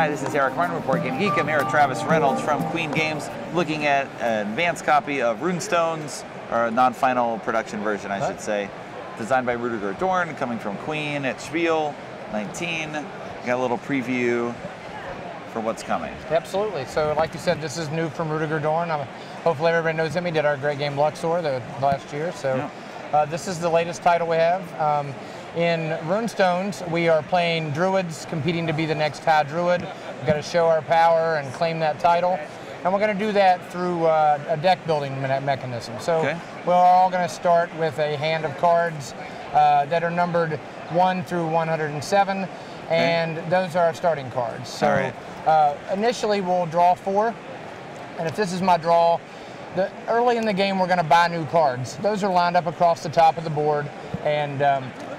Hi, this is Eric Martin with BoardGameGeek. I'm here with Travis Reynolds from Queen Games, looking at an advanced copy of Rune Stones, or a non-final production version, I should say, designed by Rudiger Dorn, coming from Queen at Spiel 19. Got a little preview for what's coming. Absolutely. So, like you said, this is new from Rudiger Dorn. Hopefully, everybody knows him. He did our great game Luxor the last year. So, this is the latest title we have. In Rune Stones, we are playing druids, competing to be the next high druid. We've got to show our power and claim that title. And we're going to do that through a deck building mechanism. So we're all going to start with a hand of cards that are numbered 1 through 107, and those are our starting cards. So initially we'll draw 4, and if this is my draw, early in the game we're going to buy new cards. Those are lined up across the top of the board, and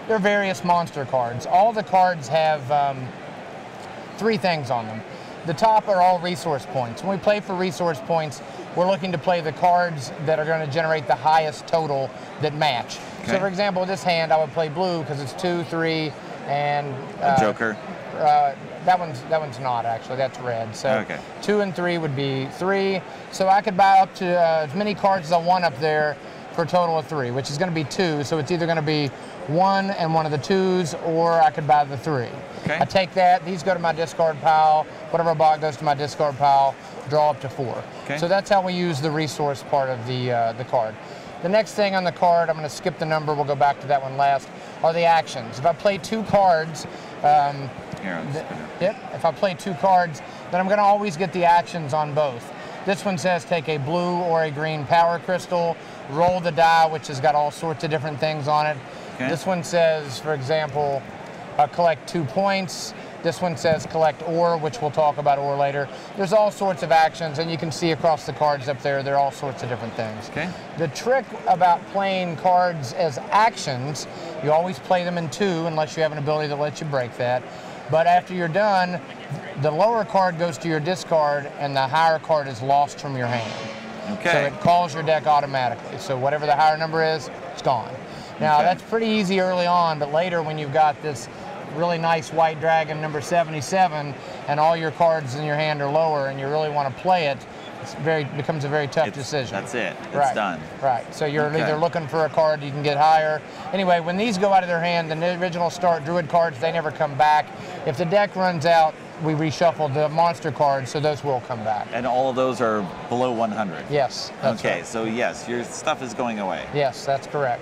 they're various monster cards. All the cards have 3 things on them. The top are all resource points. When we play for resource points, we're looking to play the cards that are going to generate the highest total that match. So for example, this hand I would play blue because it's 2, 3, and a joker. That one's not actually. That's red. So 2 and 3 would be 3. So I could buy up to as many cards as I want up there for a total of 3, which is going to be 2. So it's either going to be 1 and one of the 2s, or I could buy the 3. I take that. These go to my discard pile. Whatever I bought goes to my discard pile. Draw up to 4. So that's how we use the resource part of the card. The next thing on the card, I'm going to skip the number. We'll go back to that one last. Are the actions. If I play 2 cards, if I play 2 cards, then I'm going to always get the actions on both. This one says take a blue or a green power crystal, roll the die, which has got all sorts of different things on it. This one says, for example, collect 2 points. This one says collect ore, which we'll talk about ore later. There's all sorts of actions, and you can see across the cards up there, there are all sorts of different things. The trick about playing cards as actions, you always play them in 2 unless you have an ability that lets you break that. But after you're done, the lower card goes to your discard, and the higher card is lost from your hand. So it calls your deck automatically. So whatever the higher number is, it's gone. Now that's pretty easy early on, but later when you've got this really nice white dragon number 77 and all your cards in your hand are lower and you really want to play it, becomes a very tough decision. That's it. It's done. So you're either looking for a card you can get higher. Anyway, when these go out of their hand, the original start druid cards, they never come back. If the deck runs out, we reshuffle the monster cards, so those will come back. And all of those are below 100? Yes. So yes, your stuff is going away. Yes, that's correct.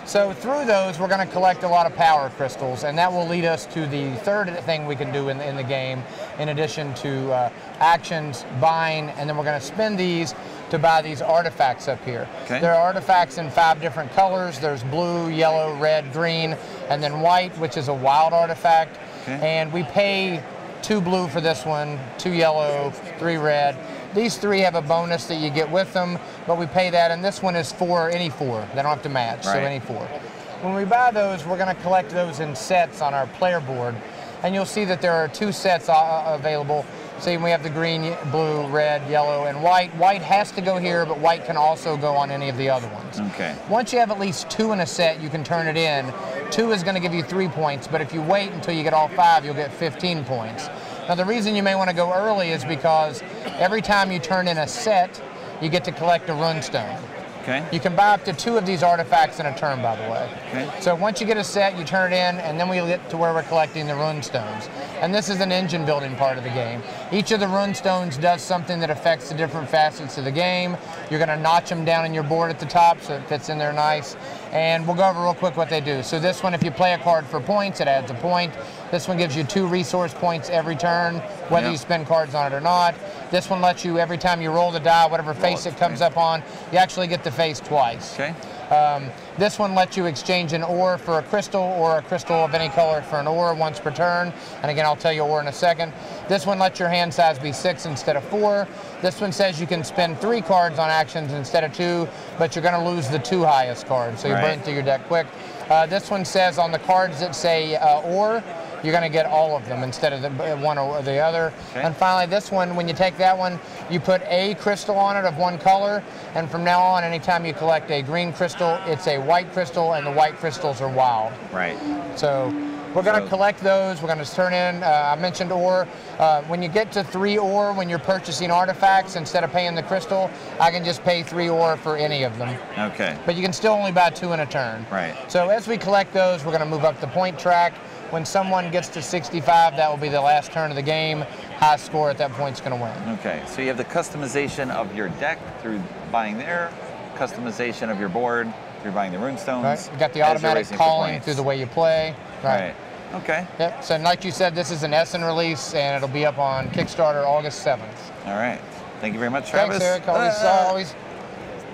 So through those, we're going to collect a lot of power crystals, and that will lead us to the third thing we can do in the game, in addition to actions, buying, and then we're going to spend these to buy these artifacts up here. There are artifacts in 5 different colors. There's blue, yellow, red, green, and then white, which is a wild artifact. And we pay 2 blue for this one, 2 yellow, 3 red. These 3 have a bonus that you get with them, but we pay that, and this one is for any 4. They don't have to match, so any 4. When we buy those, we're going to collect those in sets on our player board, and you'll see that there are 2 sets available. See, we have the green, blue, red, yellow, and white. White has to go here, but white can also go on any of the other ones. Once you have at least 2 in a set, you can turn it in. 2 is going to give you 3 points, but if you wait until you get all 5, you'll get 15 points. Now, the reason you may want to go early is because every time you turn in a set, you get to collect a Rune Stone. You can buy up to 2 of these artifacts in a turn, by the way. So once you get a set, you turn it in, and then we get to where we're collecting the Rune Stones. And this is an engine building part of the game. Each of the Rune Stones does something that affects the different facets of the game. You're going to notch them down in your board at the top so it fits in there nice. And we'll go over real quick what they do. So this one, if you play a card for points, it adds a point. This one gives you 2 resource points every turn, whether you spend cards on it or not. This one lets you, every time you roll the die, whatever face it comes up on, you actually get the face twice. This one lets you exchange an ore for a crystal, or a crystal of any color for an ore once per turn. And again, I'll tell you ore in a second. This one lets your hand size be 6 instead of 4. This one says you can spend 3 cards on actions instead of 2, but you're going to lose the 2 highest cards, so you burn through your deck quick. This one says on the cards that say ore, you're going to get all of them instead of the one or the other. And finally, this one, when you take that one, you put a crystal on it of one color, and from now on, anytime you collect a green crystal, it's a white crystal, and the white crystals are wild. So We're going to collect those. We're going to turn in, I mentioned ore. When you get to 3 ore, when you're purchasing artifacts, instead of paying the crystal, I can just pay 3 ore for any of them. Okay. But you can still only buy 2 in a turn. Right. So as we collect those, we're going to move up the point track. When someone gets to 65, that will be the last turn of the game. High score at that point is going to win. Okay, so you have the customization of your deck through buying there, customization of your board through buying the Rune Stones. Right. You got the automatic calling through the way you play. Right. Okay. Yep. So like you said, this is an Essen release, and it'll be up on Kickstarter August 7th. All right. Thank you very much, Travis. Thanks, Eric. Always.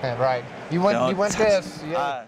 Yeah, right. You went this. Yeah.